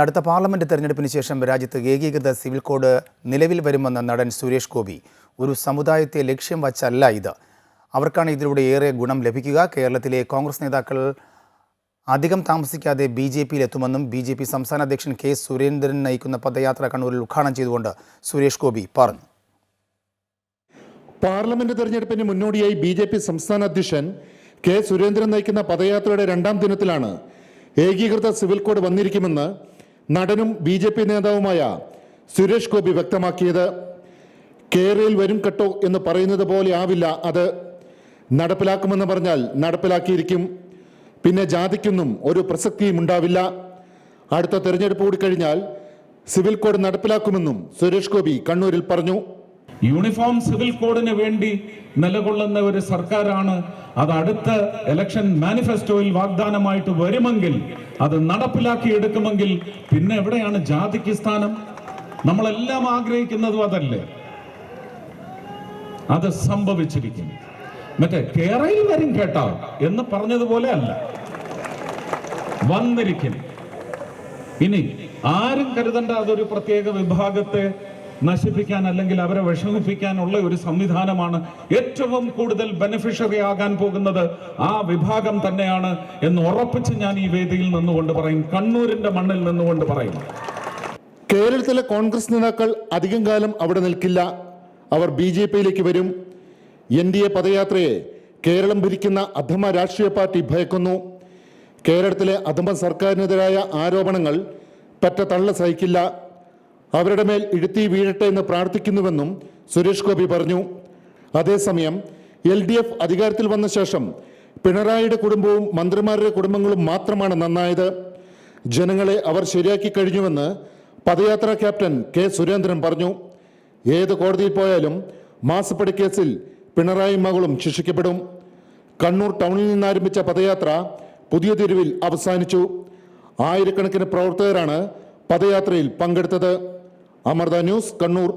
അടുത്ത പാർലമെന്റ് തെരഞ്ഞെടുപ്പിന് ശേഷം രാജ്യത്ത് ഏകീകൃത സിവിൽ കോഡ് നിലവിൽ വരുമെന്ന നടൻ സുരേഷ് ഗോപി ഒരു സമുദായത്തെ ലക്ഷ്യം വച്ചല്ല ഇത്. അവർക്കാണ് ഇതിലൂടെ ഏറെ ഗുണം ലഭിക്കുക. കേരളത്തിലെ കോൺഗ്രസ് നേതാക്കൾ അധികം താമസിക്കാതെ BJP-യിലെത്തുമെന്നും BJP സംസ്ഥാന അധ്യക്ഷൻ കെ സുരേന്ദ്രൻ നയിക്കുന്ന പദയാത്ര കണ്ണൂരിൽ ഉദ്ഘാടനം ചെയ്തുകൊണ്ട് സുരേഷ് ഗോപി പറഞ്ഞു. പാർലമെന്റ് തെരഞ്ഞെടുപ്പിന് മുന്നോടിയായി BJP സംസ്ഥാന അധ്യക്ഷൻ കെ സുരേന്ദ്രൻ നയിക്കുന്ന പദയാത്രയുടെ രണ്ടാം ദിനത്തിലാണ് ഏകീകൃത സിവിൽ കോഡ് വന്നിരിക്കുമെന്ന് നടനും BJP നേതാവുമായ സുരേഷ് ഗോപി വ്യക്തമാക്കിയത്. കേരളയിൽ വരും കേട്ടോ എന്ന് പറയുന്നത് പോലെ ആവില്ല അത്. നടപ്പിലാക്കുമെന്ന് പറഞ്ഞാൽ നടപ്പിലാക്കിയിരിക്കും. പിന്നെ ജാതിക്കൊന്നും ഒരു പ്രസക്തിയും ഉണ്ടാവില്ല. അടുത്ത തെരഞ്ഞെടുപ്പ് കൂടി കഴിഞ്ഞാൽ സിവിൽ കോഡ് നടപ്പിലാക്കുമെന്നും സുരേഷ് ഗോപി കണ്ണൂരിൽ പറഞ്ഞു. യൂണിഫോം സിവിൽ കോഡിന് വേണ്ടി നിലകൊള്ളുന്ന ഒരു സർക്കാരാണ്. അത് അടുത്ത ഇലക്ഷൻ മാനിഫെസ്റ്റോയിൽ വാഗ്ദാനമായിട്ട് വരുമെങ്കിൽ, അത് നടപ്പിലാക്കിയെടുക്കുമെങ്കിൽ പിന്നെ എവിടെയാണ് ജാതിക്ക് സ്ഥാനം? നമ്മളെല്ലാം ആഗ്രഹിക്കുന്നതും അതല്ലേ? അത് സംഭവിച്ചിരിക്കും. മറ്റേ കേരളയിൽ വരും കേട്ടോ എന്ന് പറഞ്ഞതുപോലെ അല്ല, വന്നിരിക്കും. ഇനി ആരും കരുതണ്ട അതൊരു പ്രത്യേക വിഭാഗത്തെ നശിപ്പിക്കാൻ അല്ലെങ്കിൽ അവരെ വിഷമിപ്പിക്കാനുള്ള ഒരു സംവിധാനമാണ്. ഏറ്റവും കൂടുതൽ ബെനിഫിഷ്യറി ആകാൻ പോകുന്നത് ആ വിഭാഗം തന്നെയാണ് എന്ന് ഉറപ്പിച്ച് ഞാൻ ഈ വേദിയിൽ നിന്നുകൊണ്ട് പറയും, കണ്ണൂരിന്റെ മണ്ണിൽ നിന്നുകൊണ്ട് പറയും. കേരളത്തിലെ കോൺഗ്രസ് നേതാക്കൾ അധികം കാലം അവിടെ നിൽക്കില്ല. അവർ BJP-യിലേക്ക് വരും. NDA പദയാത്രയെ കേരളം ഭരിക്കുന്ന അധമ രാഷ്ട്രീയ പാർട്ടി ഭയക്കുന്നു. കേരളത്തിലെ അധമ സർക്കാരിനെതിരായ ആരോപണങ്ങൾ പറ്റ തള്ള സഹിക്കില്ല. അവരുടെ മേൽ ഇഴുത്തി വീഴട്ടെ എന്ന് പ്രാർത്ഥിക്കുന്നുവെന്നും സുരേഷ് ഗോപി പറഞ്ഞു. അതേസമയം LDF അധികാരത്തിൽ വന്ന ശേഷം പിണറായിയുടെ കുടുംബവും മന്ത്രിമാരുടെ കുടുംബങ്ങളും മാത്രമാണ് നന്നായത്. ജനങ്ങളെ അവർ ശരിയാക്കി കഴിഞ്ഞുവെന്ന് പദയാത്രാ ക്യാപ്റ്റൻ കെ സുരേന്ദ്രൻ പറഞ്ഞു. ഏത് കോടതിയിൽ പോയാലും മാസപ്പടി കേസിൽ പിണറായി മകളും ശിക്ഷിക്കപ്പെടും. കണ്ണൂർ ടൗണിൽ നിന്നാരംഭിച്ച പദയാത്ര പുതിയ തെരുവിൽ അവസാനിച്ചു. ആയിരക്കണക്കിന് പ്രവർത്തകരാണ് പദയാത്രയിൽ പങ്കെടുത്തത്. അമൃത ന്യൂസ്, കണ്ണൂർ.